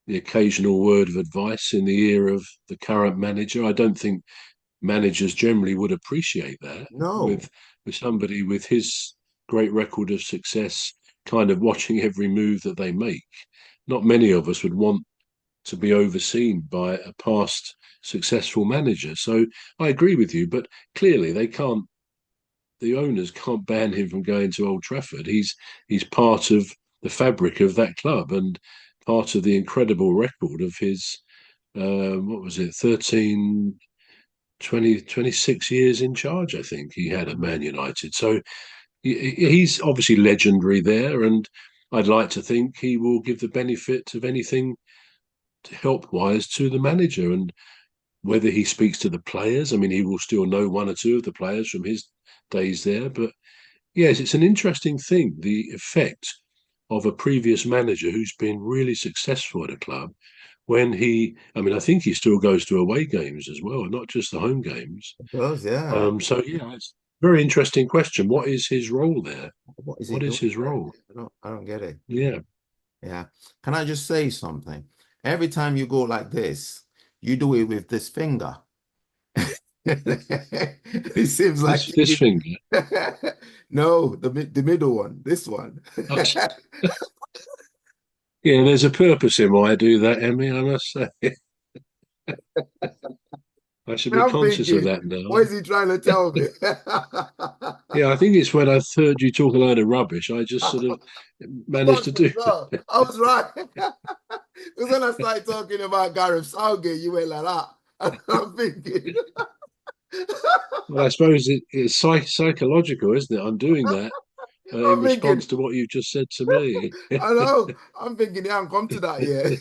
the occasional word of advice in the ear of the current manager. I don't think managers generally would appreciate that No. with somebody with his great record of success kind of watching every move that they make. Not many of us would want to be overseen by a past successful manager. So I agree with you, but clearly they can't. The owners can't ban him from going to Old Trafford. He's part of the fabric of that club and part of the incredible record of his what was it, 13, 20, 26 years in charge, I think he had at Man United. So he's obviously legendary there, and I'd like to think he will give the benefit of anything help wise to the manager. And whether he speaks to the players, I mean, he will still know one or two of the players from his days there. But yes, it's an interesting thing, the effect of a previous manager who's been really successful at a club when I mean, I think he still goes to away games as well, not just the home games. It does, yeah. So yeah, it's a very interesting question. What is his role there? What is he What is doing his there? role? I don't get it. Yeah. Yeah. Can I just say something? Every time you go like this, you do it with this finger. It seems like This finger. no, the middle one, this one. Yeah, there's a purpose in why I do that, Emmy, I must say. I should be I'm conscious of thinking, that now. what is he trying to tell me? Yeah, I think it's when I heard you talk a load of rubbish, I just sort of managed to Must be do so. I was right. Because when I started talking about Gareth Southgate, you went like that. And I'm thinking, Well, I suppose it's psychological, isn't it? I'm doing that in I'm thinking, response to what you've just said to me. I know, I'm thinking, yeah, I'm come to that yet.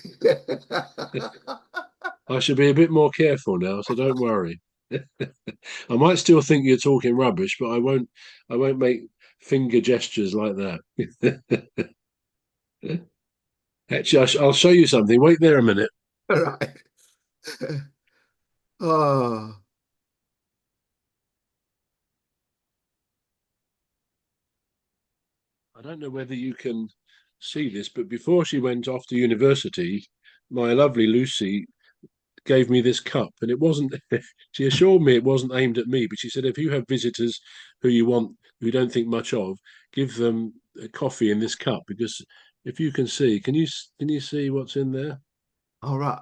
I should be a bit more careful now, so don't worry. I might still think you're talking rubbish, but I won't. I won't make finger gestures like that. Actually, I'll show you something. Wait there a minute. Right. Oh, I don't know whether you can see this, but before she went off to university, my lovely Lucy gave me this cup, and it wasn't. She assured me it wasn't aimed at me, but she said if you have visitors who who you don't think much of, give them a coffee in this cup because if you can see, can you see what's in there? all right.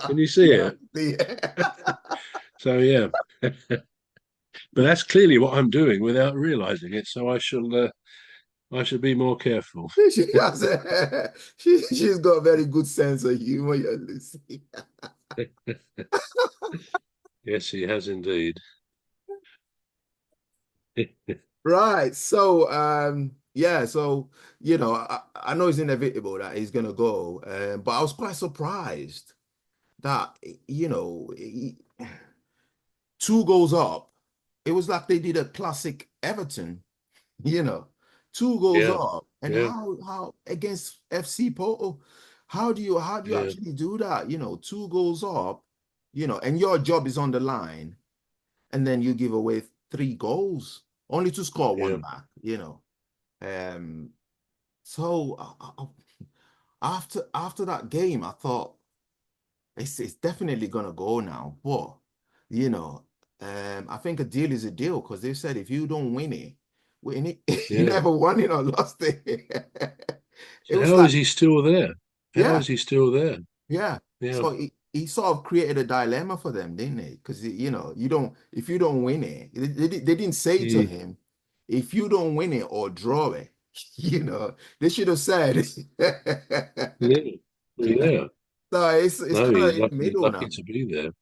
Can you see Yeah, it? yeah. So yeah, but that's clearly what I'm doing without realizing it. So I should be more careful. She has she's got a very good sense of humor, yeah, Lucy. Yes, he has indeed. Right. So, yeah, so I know it's inevitable that he's gonna go, but I was quite surprised that two goals up. It was like they did a classic Everton, you know, two goals Yeah, up, and yeah, how against FC Porto, how do you yeah, actually do that? Two goals up, and your job is on the line, and then you give away three goals only to score yeah. one back. Um, so after that game, I thought it's definitely gonna go now. But you know, I think a deal is a deal because they said if you don't win it, you Yeah. never won it or lost it. It So was how like, is he still there? How yeah, is he still there? yeah. Yeah. So he sort of created a dilemma for them, didn't he? Because you don't if you don't win it, they didn't say to Mm. him, if you don't win it or draw it, they should have said. Yeah. Yeah. So it's No, kind of in the he's middle lucky now. to be there.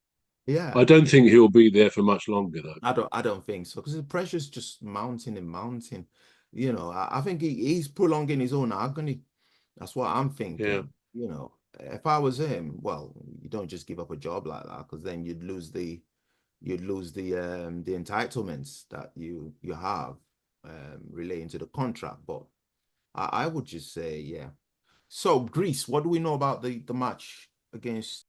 Yeah. I don't think he'll be there for much longer though. I don't think so because the pressure's just mounting and mounting. I think he's prolonging his own agony. That's what I'm Yeah. thinking. If I was him, well, you don't just give up a job like that because then you'd lose the entitlements that you have relating to the contract. But I would just say, yeah. So Greece, what do we know about the match against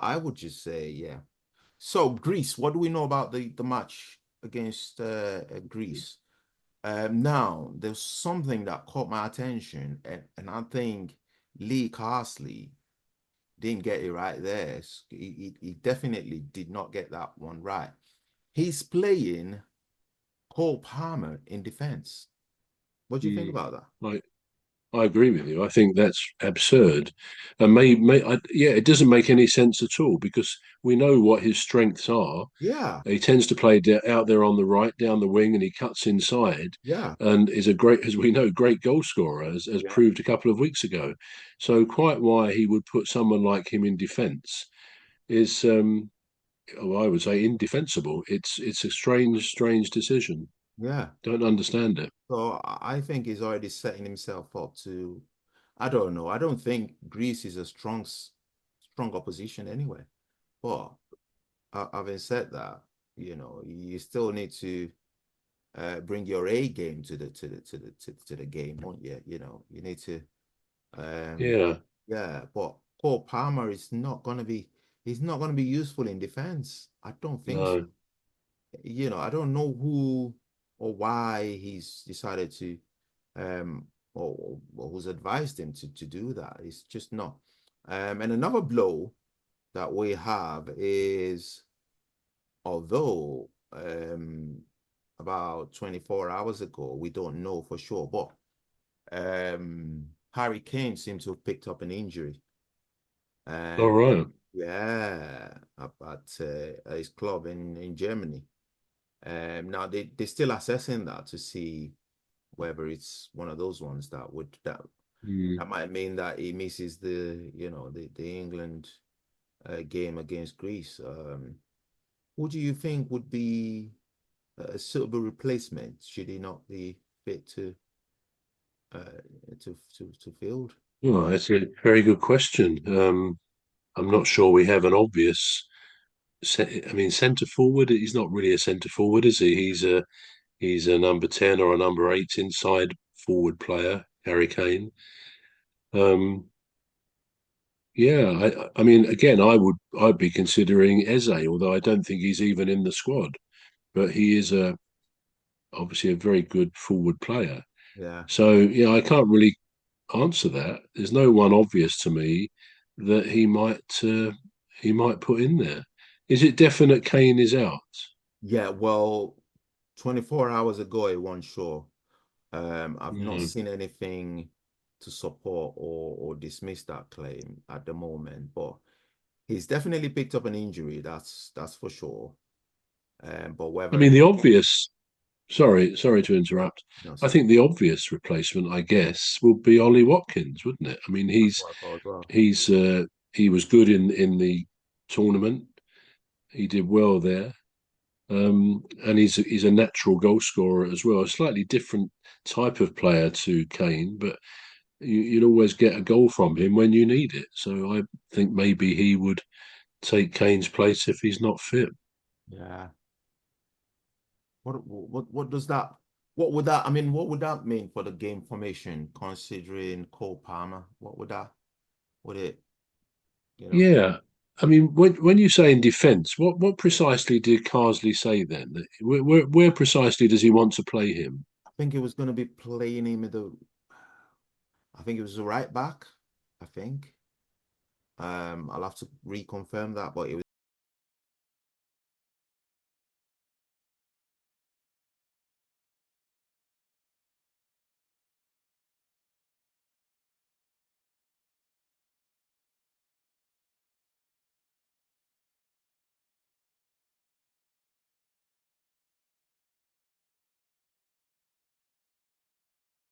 I would just say, yeah. So Greece, what do we know about the match against Greece? Now, there's something that caught my attention, and I think Lee Carsley didn't get it right there. He definitely did not get that one right. He's playing Cole Palmer in defense. What do you think Mm. about that? Like, I agree with you. I think that's absurd, and yeah, it doesn't make any sense at all because we know what his strengths are. Yeah, He tends to play out there on the right, down the wing, and he cuts inside, yeah, and is a great, as we know, great goal scorer, as yeah, proved a couple of weeks ago. So, quite why he would put someone like him in defence is, oh, I would say, indefensible. It's a strange decision. yeah. Don't understand it. So I think he's already setting himself up to, I don't know. I don't think Greece is a strong opposition anyway. But having said that, you still need to bring your A game to the game, won't you? You need to, um, Yeah, yeah. But Paul Palmer is not gonna be, he's not gonna be useful in defense. I don't think so. no. I don't know who or why he's decided to, or who's advised him to do that. It's just not. And another blow that we have is, although about 24 hours ago, we don't know for sure, but Harry Kane seems to have picked up an injury. All Um, right. yeah, at his club in Germany. Now they're still assessing that to see whether it's one of those ones that Mm. might mean that he misses the England game against Greece. Who do you think would be a suitable replacement should he not be fit uh, to field? Well, that's a very good question. I'm not sure we have an obvious. I mean, centre forward. He's not really a centre forward, is he? He's a number 10 or a number 8 inside forward player, Harry Kane. Um, yeah, I mean, again, I'd be considering Eze, although I don't think he's even in the squad. But he is obviously a very good forward player. Yeah, So yeah, I can't really answer that. There's no one obvious to me that he might put in there. Is it definite Kane is out? yeah. Well, 24 hours ago, I wasn't sure. I've not No. seen anything to support or dismiss that claim at the moment, but he's definitely picked up an injury. That's for sure. But I whether mean, the obvious. Sorry to interrupt. no, I sorry, think the obvious replacement, I guess, would be Ollie Watkins, wouldn't it? I mean, that's what I thought as well. he's he was good in the tournament. He did well there. And he's a natural goal scorer as well. A slightly different type of player to Kane, but you'd always get a goal from him when you need it. So I think maybe he would take Kane's place if he's not fit. Yeah. What does that? What would that? I mean, what would that mean for the game formation, considering Cole Palmer? What would that? Would it? You know, Yeah. I mean, when you say in defence, what precisely did Carsley say then? Where precisely does he want to play him? I think it was going to be playing him at the. I think it was the right back. I think. I'll have to reconfirm that, but it was.